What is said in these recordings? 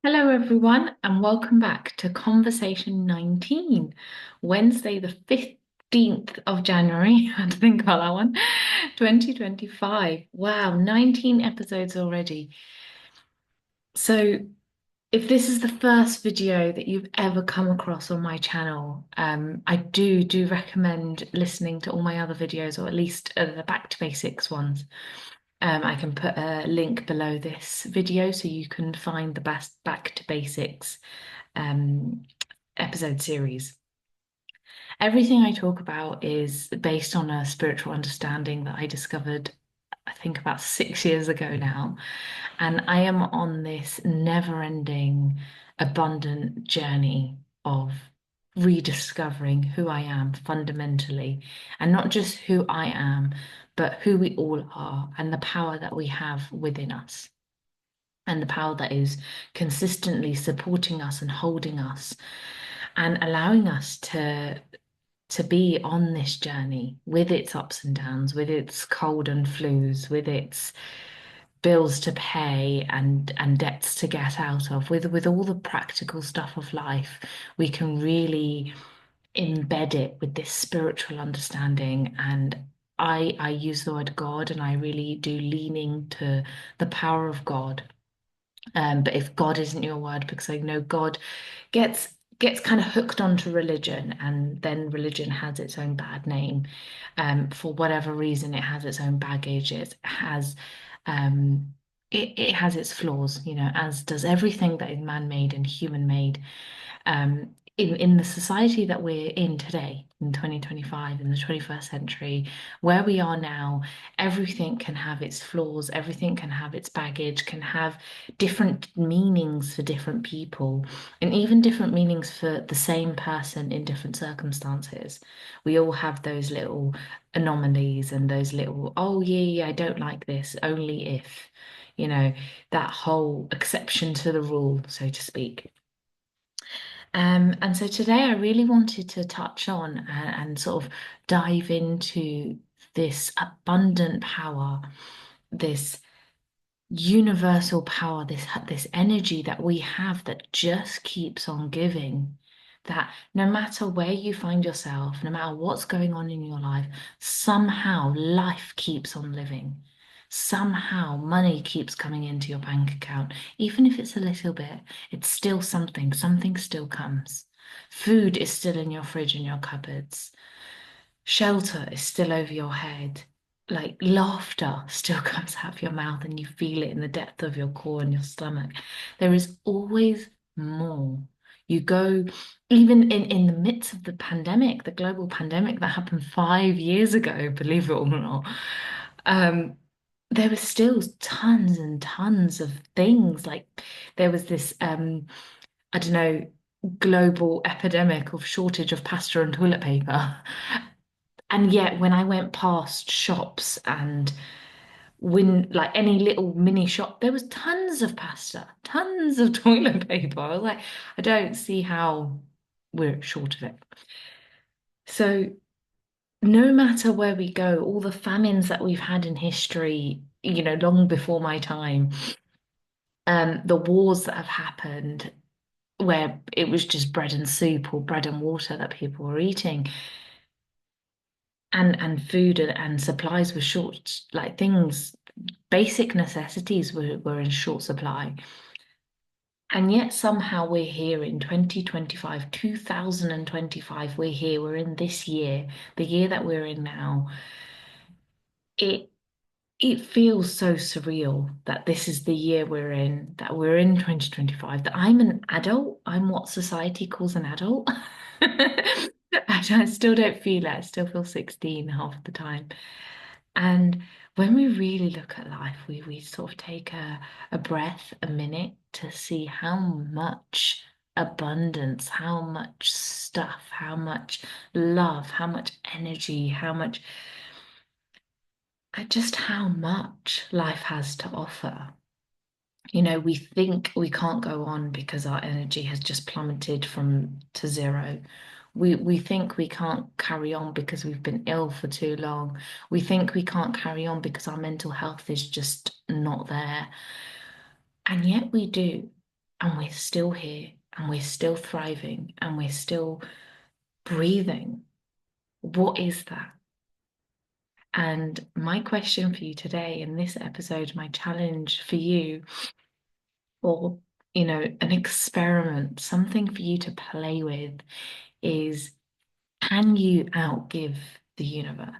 Hello, everyone, and welcome back to Conversation 19, Wednesday, the 15th of January. I had to think about that one. 2025. Wow, 19 episodes already. So, if this is the first video that you've ever come across on my channel, I do recommend listening to all my other videos, or at least the Back to Basics ones. I can put a link below this video so you can find the best Back to Basics um, episode series. Everything I talk about is based on a spiritual understanding that I discovered, I think, about 6 years ago now. And I am on this never-ending, abundant journey of rediscovering who I am fundamentally, and not just who I am, but who we all are and the power that we have within us. And the power that is consistently supporting us and holding us and allowing us to be on this journey with its ups and downs, with its cold and flus, with its bills to pay and debts to get out of, with all the practical stuff of life. We can really embed it with this spiritual understanding. And I use the word God, and I really do lean into the power of God. But if God isn't your word, because I know God gets gets kind of hooked onto religion, and then religion has its own bad name. For whatever reason, it has its own baggage. Um, it has its flaws, as does everything that is man-made and human-made. In the society that we're in today, in 2025, in the 21st century, where we are now, everything can have its flaws, everything can have its baggage, can have different meanings for different people, and even different meanings for the same person in different circumstances. We all have those little anomalies and those little, oh, yeah, I don't like this, only if, you know, that whole exception to the rule, so to speak. And so today I really wanted to touch on and sort of dive into this abundant power, this universal power, this energy that we have that just keeps on giving. That no matter where you find yourself, no matter what's going on in your life, somehow life keeps on living. Somehow money keeps coming into your bank account. Even if it's a little bit, it's still something. Something still comes. Food is still in your fridge and your cupboards. Shelter is still over your head. Like laughter still comes out of your mouth and you feel it in the depth of your core and your stomach. There is always more. You go, even in the midst of the pandemic, the global pandemic that happened 5 years ago, believe it or not, um, there was still tons and tons of things. Like there was this, I don't know, global epidemic of shortage of pasta and toilet paper. And yet, when I went past shops and when like any little mini shop, there was tons of pasta, tons of toilet paper. I was like, I don't see how we're short of it. So no matter where we go, all the famines that we've had in history, long before my time, the wars that have happened where it was just bread and soup or bread and water that people were eating, and food and supplies were short, like things, basic necessities were in short supply. And yet somehow we're here in 2025, 2025, we're here, we're in this year, the year that we're in now. It it feels so surreal that this is the year we're in, that we're in 2025, that I'm an adult. I'm what society calls an adult. I still don't feel it. I still feel 16 half the time. And when we really look at life, we sort of take a breath, a minute to see how much abundance, how much stuff, how much love, how much energy, just how much life has to offer. We think we can't go on because our energy has just plummeted from to zero. We think we can't carry on because we've been ill for too long. We think we can't carry on because our mental health is just not there. And yet we do. and we're still here and we're still thriving and we're still breathing. What is that? And my question for you today in this episode, my challenge for you, or an experiment, something for you to play with, is can you outgive the universe?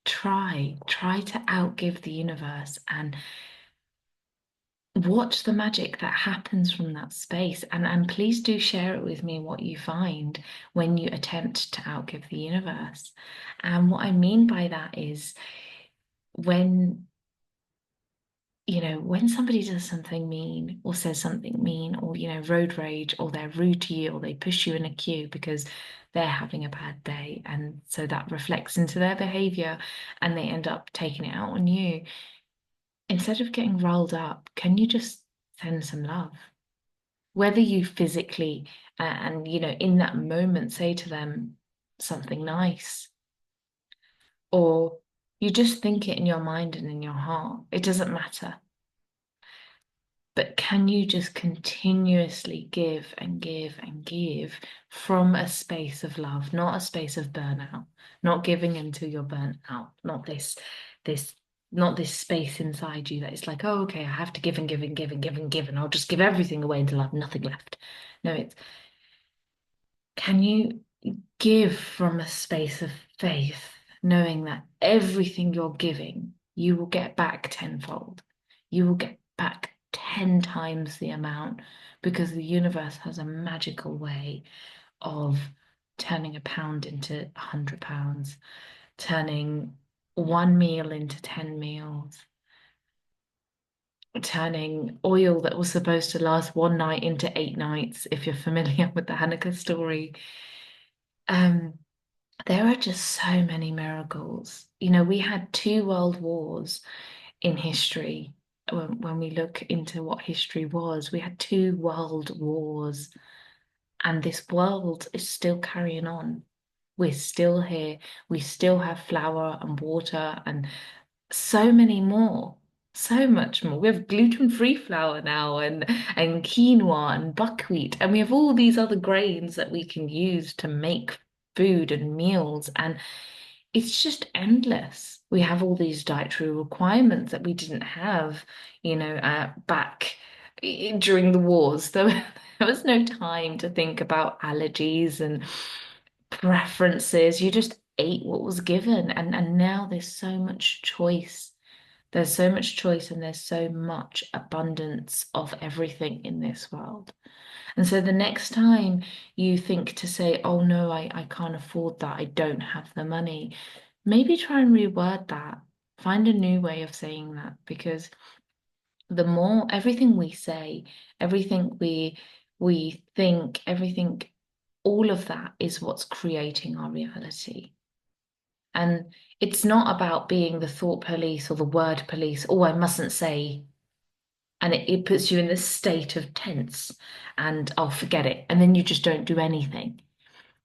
Try to outgive the universe and watch the magic that happens from that space. And please do share it with me what you find when you attempt to outgive the universe. And what I mean by that is when when somebody does something mean or says something mean or, road rage or they're rude to you or they push you in a queue because they're having a bad day. And so that reflects into their behavior and they end up taking it out on you. Instead of getting rolled up, can you just send some love? Whether you physically and, in that moment say to them something nice, or you just think it in your mind and in your heart, it doesn't matter. But can you just continuously give and give and give from a space of love, not a space of burnout, not giving until you're burnt out, this, not this space inside you that it's like, oh, okay, I have to give and give and give and give and give, and I'll just give everything away until I have nothing left. No, it's can you give from a space of faith, knowing that everything you're giving, you will get back tenfold. You will get back 10 times the amount because the universe has a magical way of turning a pound into £100, turning one meal into 10 meals, turning oil that was supposed to last one night into 8 nights, if you're familiar with the Hanukkah story. Um, There are just so many miracles. We had two world wars in history. When we look into what history was, we had two world wars, and this world is still carrying on. We're still here. We still have flour and water and so many more. So much more. We have gluten-free flour now and quinoa and buckwheat, and we have all these other grains that we can use to make food and meals, and it's just endless. We have all these dietary requirements that we didn't have, back during the wars. There was no time to think about allergies and preferences. You just ate what was given, and now there's so much choice. There's so much choice and there's so much abundance of everything in this world. And so the next time you think to say, oh no, I can't afford that, I don't have the money, maybe try and reword that. Find a new way of saying that because the more everything we say, everything we think, everything, all of that is what's creating our reality. And it's not about being the thought police or the word police. Oh, I mustn't say. And it puts you in this state of tense and I'll forget it. And then you just don't do anything.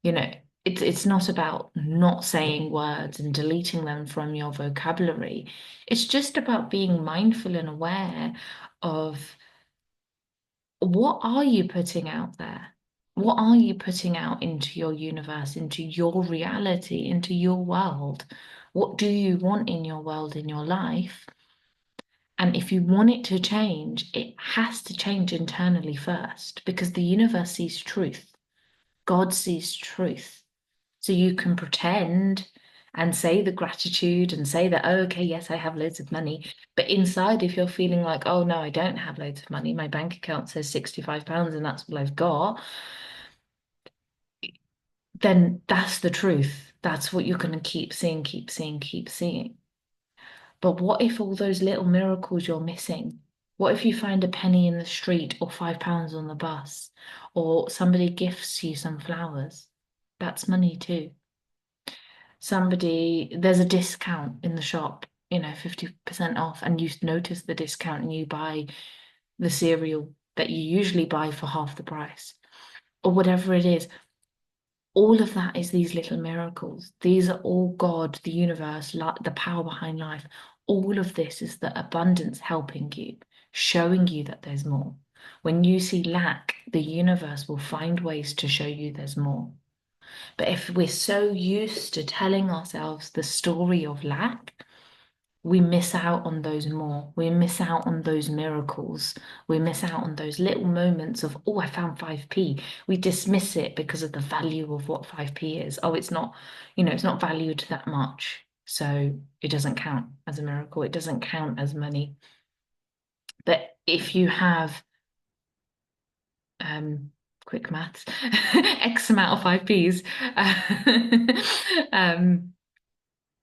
You know, it's not about not saying words and deleting them from your vocabulary. It's just about being mindful and aware of what are you putting out there? What are you putting out into your universe, into your reality, into your world? What do you want in your world, in your life? And if you want it to change, it has to change internally first because the universe sees truth. God sees truth. So you can pretend and say the gratitude and say that, oh, okay, yes, I have loads of money. But inside, if you're feeling like, oh, no, I don't have loads of money, my bank account says £65 and that's all I've got, then that's the truth. That's what you're going to keep seeing, keep seeing, keep seeing. But what if all those little miracles you're missing? What if you find a penny in the street or £5 on the bus or somebody gifts you some flowers? That's money too. There's a discount in the shop, 50% off, and you notice the discount and you buy the cereal that you usually buy for half the price or whatever it is. All of that is these little miracles. These are all God, the universe, the power behind life. All of this is the abundance helping you, showing you that there's more. When you see lack, the universe will find ways to show you there's more. But if we're so used to telling ourselves the story of lack, we miss out on those more. We miss out on those miracles. We miss out on those little moments of, oh, I found 5p. We dismiss it because of the value of what 5p is. Oh, it's not, it's not valued that much. So it doesn't count as a miracle. It doesn't count as money. But if you have um quick maths, X amount of 5p's, um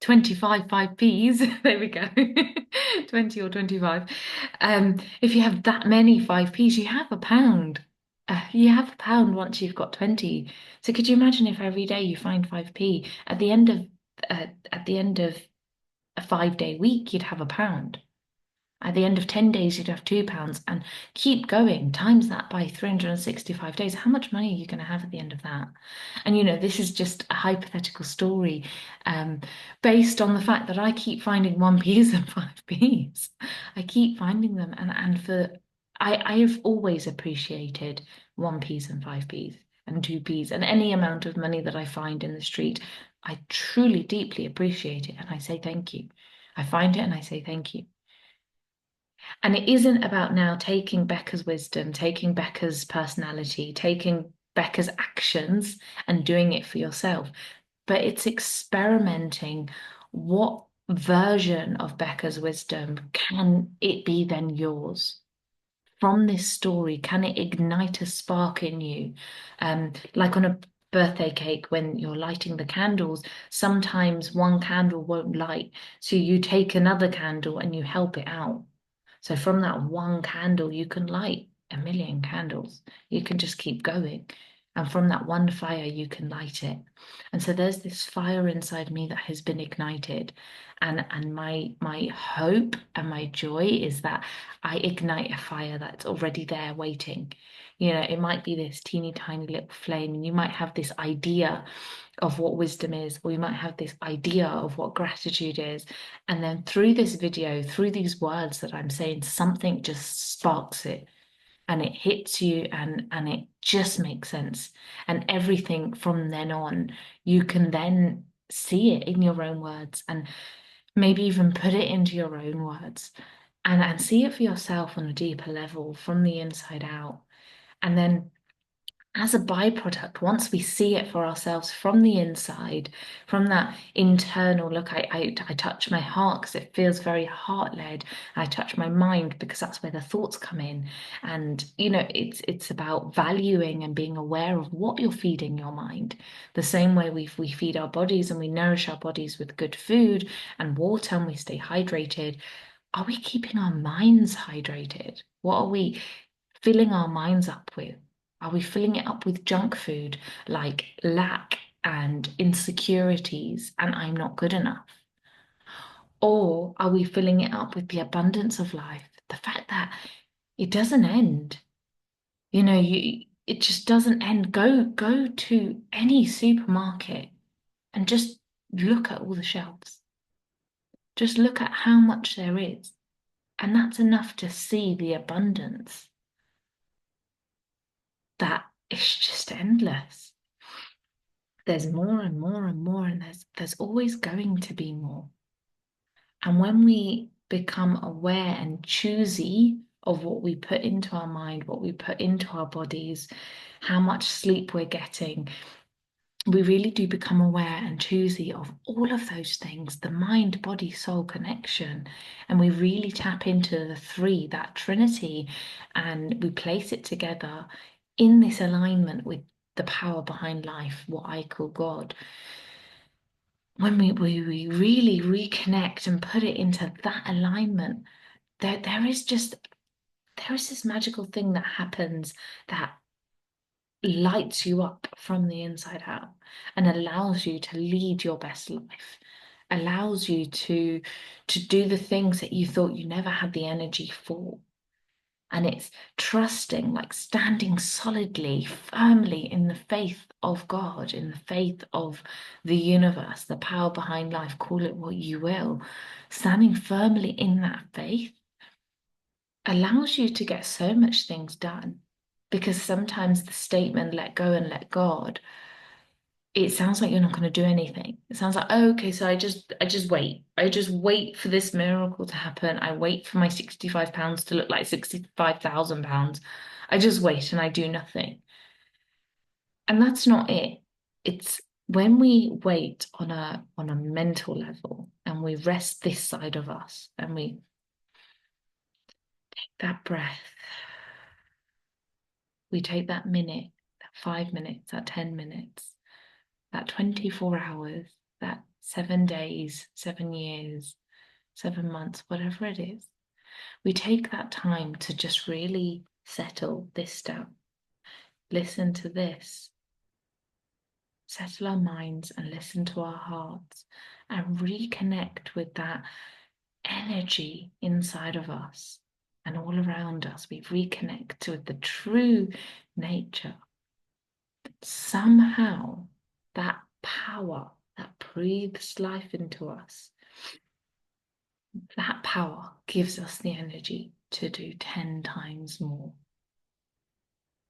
25 5p's, there we go. 20 or 25. If you have that many 5p's, you have a pound. You have a pound once you've got 20. So could you imagine if every day you find 5p at the end of a 5 day week, you'd have a pound. At the end of 10 days, you'd have £2 and keep going, times that by 365 days. How much money are you going to have at the end of that? And this is just a hypothetical story um, based on the fact that I keep finding 1p's and 5p's. I keep finding them. I've always appreciated 1p's and 5p's and 2p's and any amount of money that I find in the street. I truly, deeply appreciate it. And I say thank you. I find it and I say thank you. And it isn't about now taking Becca's wisdom, taking Becca's personality, taking Becca's actions and doing it for yourself, but it's experimenting what version of Becca's wisdom can it be then yours? From this story, can it ignite a spark in you? Like on a birthday cake, when you're lighting the candles, sometimes one candle won't light. So you take another candle and you help it out. So from that one candle, you can light a million candles. You can just keep going. And from that one fire, you can light it. And so there's this fire inside me that has been ignited. And my hope and my joy is that I ignite a fire that's already there waiting. It might be this teeny tiny little flame, and you might have this idea of what wisdom is, or you might have this idea of what gratitude is. And then through this video, through these words that I'm saying, something just sparks it and it hits you and it just makes sense. And everything from then on, you can then see it in your own words and maybe even put it into your own words and see it for yourself on a deeper level from the inside out. And then as a byproduct, once we see it for ourselves from the inside, from that internal look, I touch my heart because it feels very heart-led. I touch my mind because that's where the thoughts come in. And it's about valuing and being aware of what you're feeding your mind. The same way we feed our bodies and we nourish our bodies with good food and water and we stay hydrated. Are we keeping our minds hydrated? What are we filling our minds up with? Are we filling it up with junk food like lack and insecurities and I'm not good enough? Or are we filling it up with the abundance of life, the fact that it doesn't end? It just doesn't end. Go to any supermarket and just look at all the shelves. Just look at how much there is. And that's enough to see the abundance that is just endless. There's more and more and more, and there's always going to be more. And when we become aware and choosy of what we put into our mind, what we put into our bodies, how much sleep we're getting, we really do become aware and choosy of all of those things, the mind, body, soul connection. And we really tap into the three, that trinity, and we place it together in this alignment with the power behind life, what I call God. When we really reconnect and put it into that alignment, there is this magical thing that happens that lights you up from the inside out and allows you to lead your best life, allows you to do the things that you thought you never had the energy for. And it's trusting, like standing solidly, firmly in the faith of God, in the faith of the universe, the power behind life, call it what you will, standing firmly in that faith allows you to get so much things done. Because sometimes the statement, let go and let God, it sounds like you're not going to do anything. It sounds like, oh, okay, so I just wait. I just wait for this miracle to happen. I wait for my 65 pounds to look like 65,000 pounds. I just wait and I do nothing. And that's not it. It's when we wait on a mental level and we rest this side of us and we take that breath, we take that minute, that 5 minutes, that 10 minutes, that 24 hours, that 7 days, 7 years, 7 months, whatever it is. We take that time to just really settle this down, listen to this, settle our minds and listen to our hearts and reconnect with that energy inside of us and all around us. We reconnect with the true nature. Somehow, that power that breathes life into us, that power gives us the energy to do 10 times more.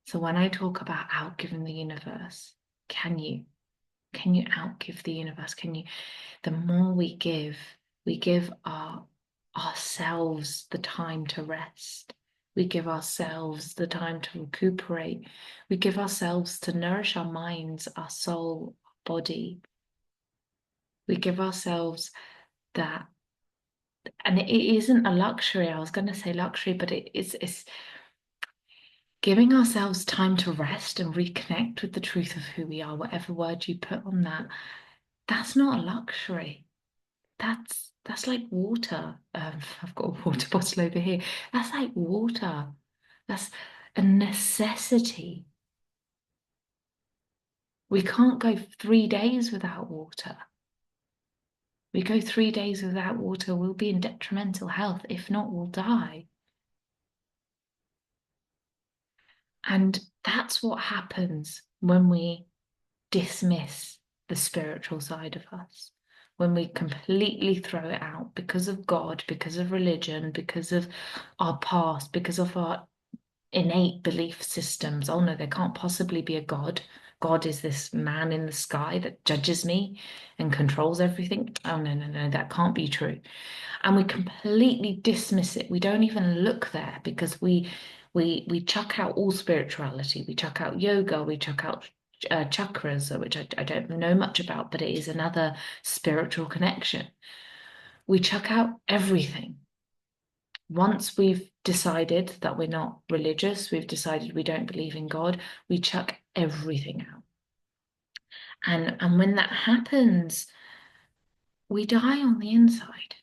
So when I talk about outgiving the universe, can you? Can you outgive the universe? Can you? The more we give ourselves the time to rest. We give ourselves the time to recuperate. We give ourselves to nourish our minds, our soul, our body. We give ourselves that, and it isn't a luxury. I was going to say luxury, but it's giving ourselves time to rest and reconnect with the truth of who we are, whatever word you put on that. That's not a luxury. That's like water. I've got a water bottle over here. That's like water. That's a necessity. We can't go 3 days without water. We go 3 days without water, we'll be in detrimental health. If not, we'll die. And that's what happens when we dismiss the spiritual side of us, when we completely throw it out because of God, because of religion, because of our past, because of our innate belief systems. Oh no, there can't possibly be a God. God is this man in the sky that judges me and controls everything. Oh no, no, no, that can't be true. And we completely dismiss it. We don't even look there because we chuck out all spirituality. We chuck out yoga. We chuck out chakras, which I don't know much about, but it is another spiritual connection. We chuck out everything. Once we've decided that we're not religious, we've decided we don't believe in God, we chuck everything out. And when that happens, we die on the inside.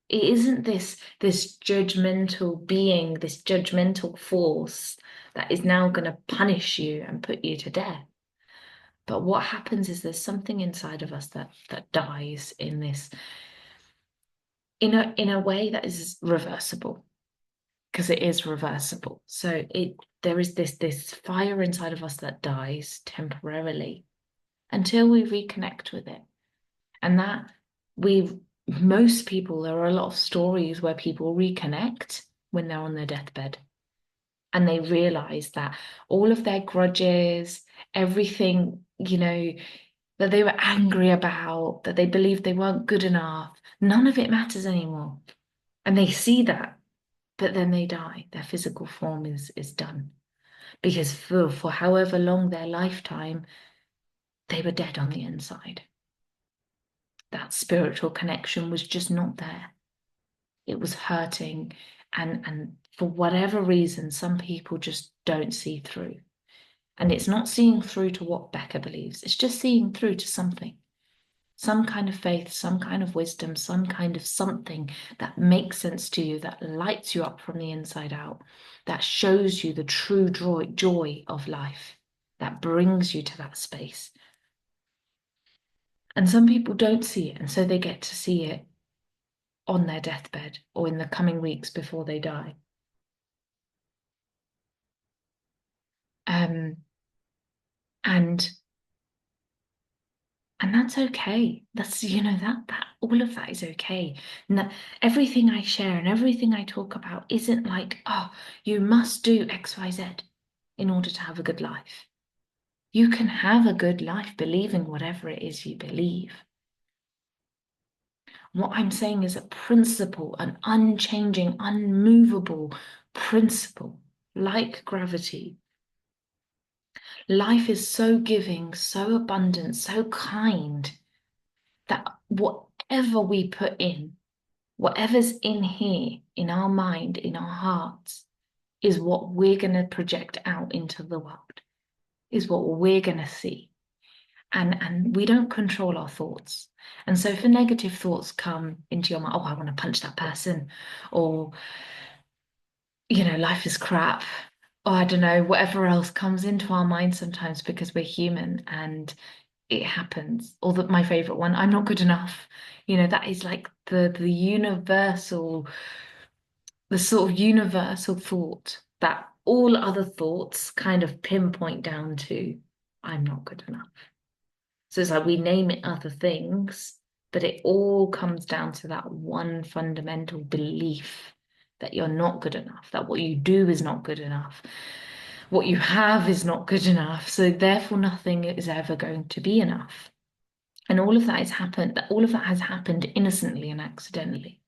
It isn't this judgmental being, this judgmental force that is now going to punish you and put you to death. But what happens is there's something inside of us that dies in this in a way that is reversible, because it is reversible. So there is this fire inside of us that dies temporarily until we reconnect with it. And that we most people, there are a lot of stories where people reconnect when they're on their deathbed and they realize that all of their grudges, everything, that they were angry about, that they believed they weren't good enough, none of it matters anymore. And they see that, but then they die. Their physical form is done. Because for however long their lifetime, they were dead on the inside. That spiritual connection was just not there. It was hurting. And for whatever reason, some people just don't see through. And it's not seeing through to what Becca believes, it's just seeing through to something. Some kind of faith, some kind of wisdom, some kind of something that makes sense to you, that lights you up from the inside out, that shows you the true joy of life, that brings you to that space. And some people don't see it, and so they get to see it on their deathbed or in the coming weeks before they die. Um, and And that's okay. That's, that all of that is okay. No, everything I share and everything I talk about isn't like, oh, you must do X, Y, Z in order to have a good life. You can have a good life believing whatever it is you believe. What I'm saying is a principle, an unchanging, unmovable principle, like gravity. Life is so giving, so abundant, so kind that whatever we put in, whatever's in here, in our mind, in our hearts, is what we're going to project out into the world, is what we're going to see. And we don't control our thoughts. And so if negative thoughts come into your mind, oh, I want to punch that person, or, life is crap, or I don't know, whatever else comes into our mind sometimes because we're human and it happens. Or my favorite one, I'm not good enough. That is like the universal, the sort of universal thought that all other thoughts kind of pinpoint down to, I'm not good enough. So it's like we name it other things, but it all comes down to that one fundamental belief that you're not good enough, that what you do is not good enough, what you have is not good enough. So therefore, nothing is ever going to be enough. And all of that has happened innocently and accidentally.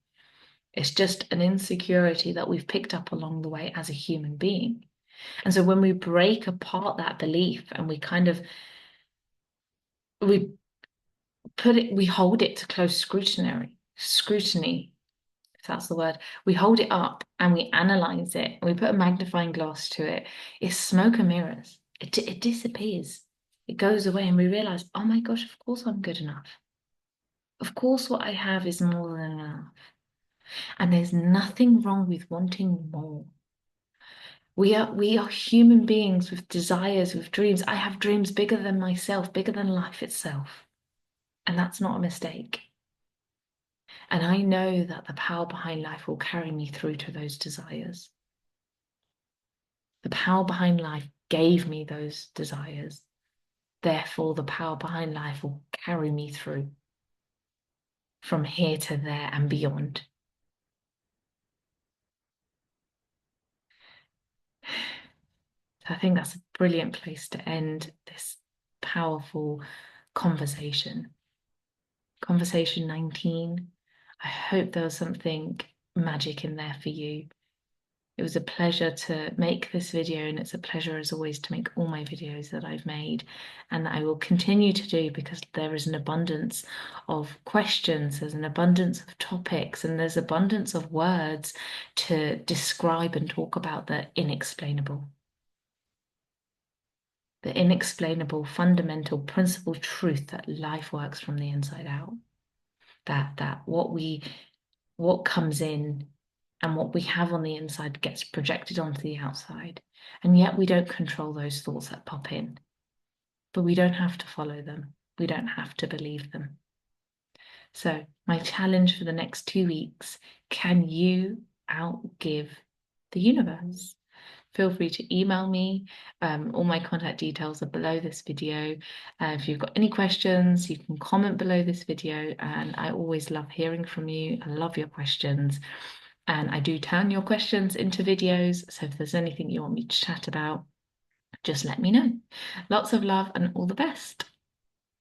It's just an insecurity that we've picked up along the way as a human being. And so when we break apart that belief and we we hold it to close scrutiny, if that's the word. We hold it up and we analyze it and we put a magnifying glass to it. It's smoke and mirrors. It disappears. It goes away and we realize, oh my gosh, of course I'm good enough. Of course what I have is more than enough. And there's nothing wrong with wanting more. We are human beings with desires, with dreams. I have dreams bigger than myself, bigger than life itself. And that's not a mistake. And I know that the power behind life will carry me through to those desires. The power behind life gave me those desires. Therefore, the power behind life will carry me through from here to there and beyond. So I think that's a brilliant place to end this powerful conversation. Conversation 19. I hope there was something magic in there for you. It was a pleasure to make this video, and it's a pleasure as always to make all my videos that I've made and that I will continue to do because there is an abundance of questions, there's an abundance of topics, and there's abundance of words to describe and talk about the inexplainable. The inexplainable, fundamental, principal truth that life works from the inside out. That what comes in and what we have on the inside gets projected onto the outside. And yet we don't control those thoughts that pop in. But we don't have to follow them. We don't have to believe them. So my challenge for the next 2 weeks, can you outgive the universe? Feel free to email me. All my contact details are below this video. If you've got any questions, you can comment below this video. And I always love hearing from you. I love your questions. And I do turn your questions into videos. So if there's anything you want me to chat about, just let me know. Lots of love and all the best.